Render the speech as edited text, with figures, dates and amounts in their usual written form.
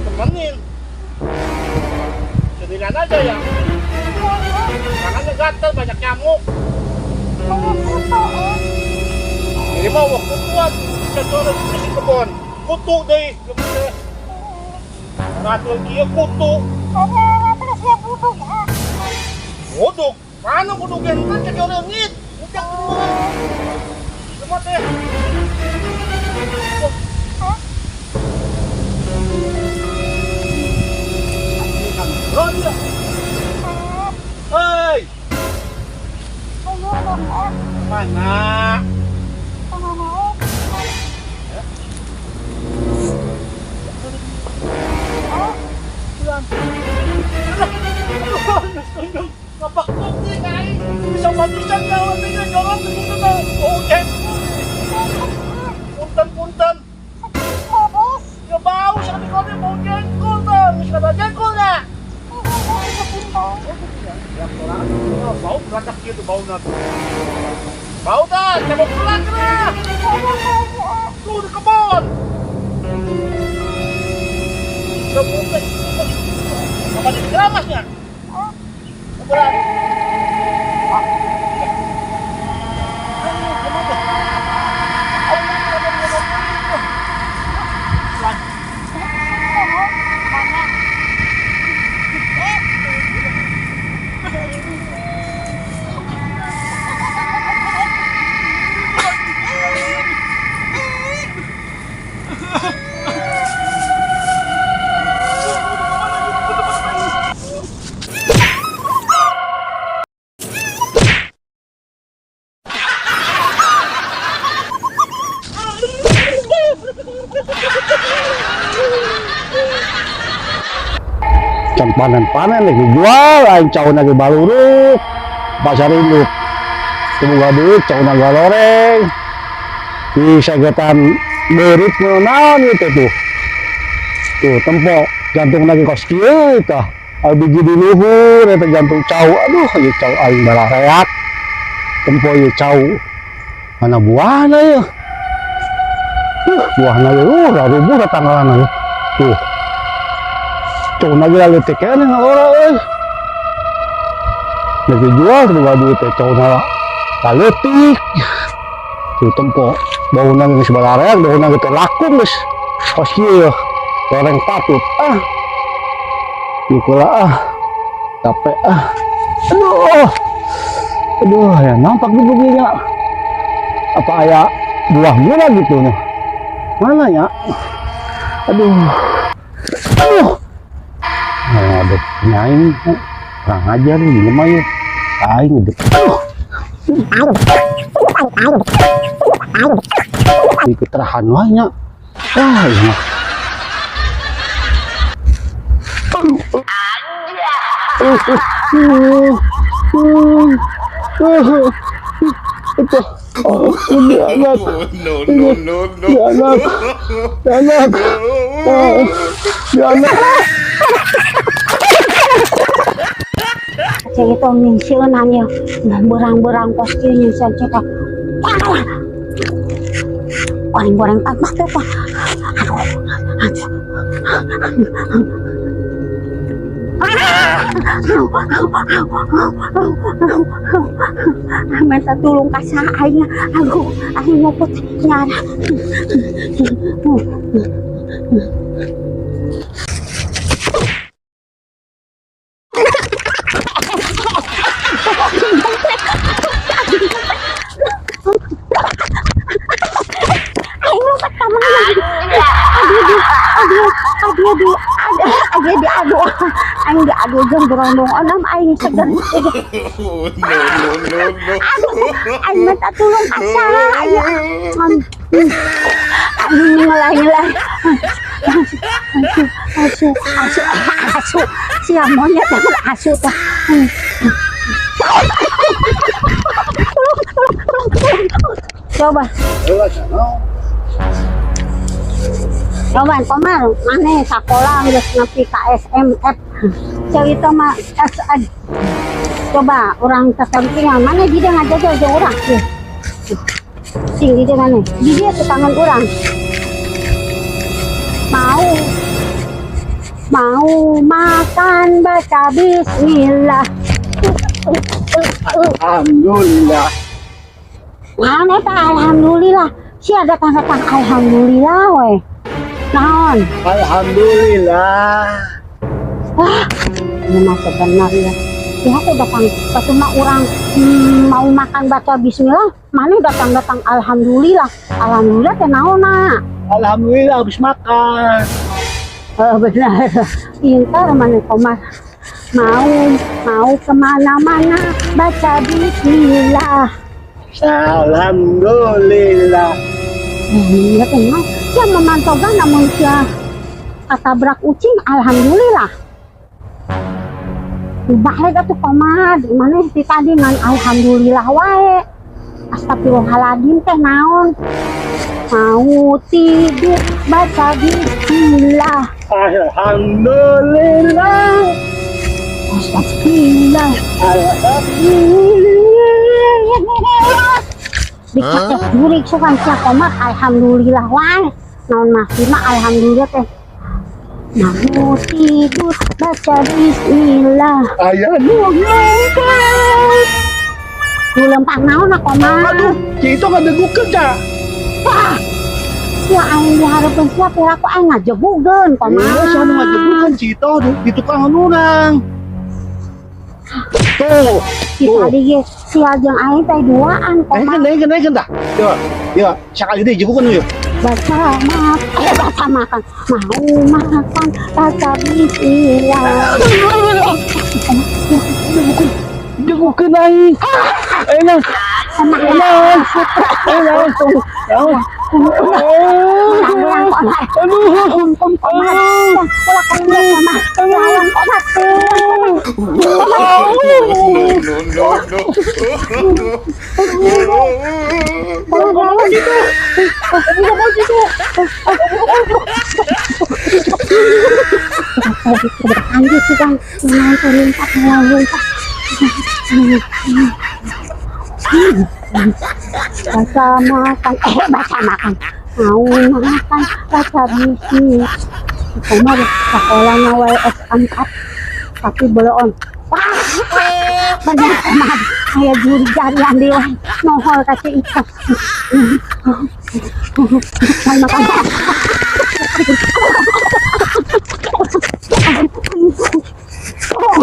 Temenin. Sendirian aja ya. Tangannya gatel, banyak nyamuk. Ini mau waktu kuat. Kita di kebun. Kutu deh. Gatel dia kutu. Buduk. Mana buduknya? Kan jadi orang ngit. Udah semua. Semua deh. Hei, mana? Ngapak nih guys, bisa matisan lawan dengan jalan begitu kan? Oh punten. Ya bau sekali kau dia bau jengkol bang, bisa jengkol nak? Ya bau beratak gitu bau nanti. Bau dah, coba pulang kena. Tuh di kebun. Sebutan. Apa di keramasnya? Berat. Can panen-panen lagi jual, aing cau lagi baluruk, pasar induk, tunggu duit cau naga loreng, di sagetan berit naon itu tuh tempo jantung lagi kos kieu itu, biji di luhur itu jantung cau, aduh ieu cau aing balareak, tempo ieu cau, mana buahna ya, buahna ya, rubuh tanggalan tuh. Cau lagi lalu tekan yang orang lagi jual juga duit cau nala kaletik tuh tempo bau nang geus balareak bau nang terlaku geus kos kieu goreng patut dikula capek aduh ya nampak di begini apa aya buah murah gitu nih mana ya aduh ada nyaing kurang ajar nih lumayan aing udah ikut terahan banyak ya itu ini anak Saya itu mingsiunan ya, berang-berang posisinya saya cekak. Goreng-goreng tambah tuh pak. Masa tulung kasah aing, aing ngopot nyara. aduh jeung berondong anam aing segan. Aing minta tulung asa aya. Aing ngelai-ngelai. Asu. Siang monyet asu tah. Coba. Coba komar, mana sekolah geus nepi ka SMF. Cewek itu mah SN. Coba orang terpenting mana dia ngajak jeung urang sih. Sing dia mana? Dia tetangan urang. Mau makan baca bismillah. Alhamdulillah. Mana tak alhamdulillah. Si ada tanda-tanda alhamdulillah we. Naon? Alhamdulillah. Ini mah sebenar ya. Ya aku datang cuma orang mau makan baca bismillah, mana datang alhamdulillah. Alhamdulillah teh naonna? Alhamdulillah habis makan. Benar. Pintar mana komar. Mau kemana-mana baca bismillah. Alhamdulillah. Ya kenal, dia memantaukan namun dia katabrak ucing, alhamdulillah. Balik atuh komad, mana si tadi ngan alhamdulillah wae. Astagfirullahaladzim teh naon? Mau tidur baca bismillah. Alhamdulillah. Astagfirullah. Alhamdulillah. Dikacek jurik sukan sia komat alhamdulillah wae. Naon masih mah alhamdulillah teh. Mau tidur baca bismillah. Ayah nungguin. Lu lempang naon lah komat. Aduh, itu nggak degukeun ca. Wah. Ya aing dihareupeun sia teh aku aing ngajebugeun komat. Iya, sana ngajebukeun Cito di tukang nurang. Tuh. Si tadi ge sia jeung aing teh duaan komat. Naikin dah. Yo, sekali deh jebukeun yuk. Baca makan. Mau makan baca bismillah. Jebukeun aing. Enak. Baca makan. Mau makan baca bismillah. Komar sekolah wae S4 tapi belum. Wah, bener komar. Aya juri jarian dewe nohol ka si Ika. Makan. Oh,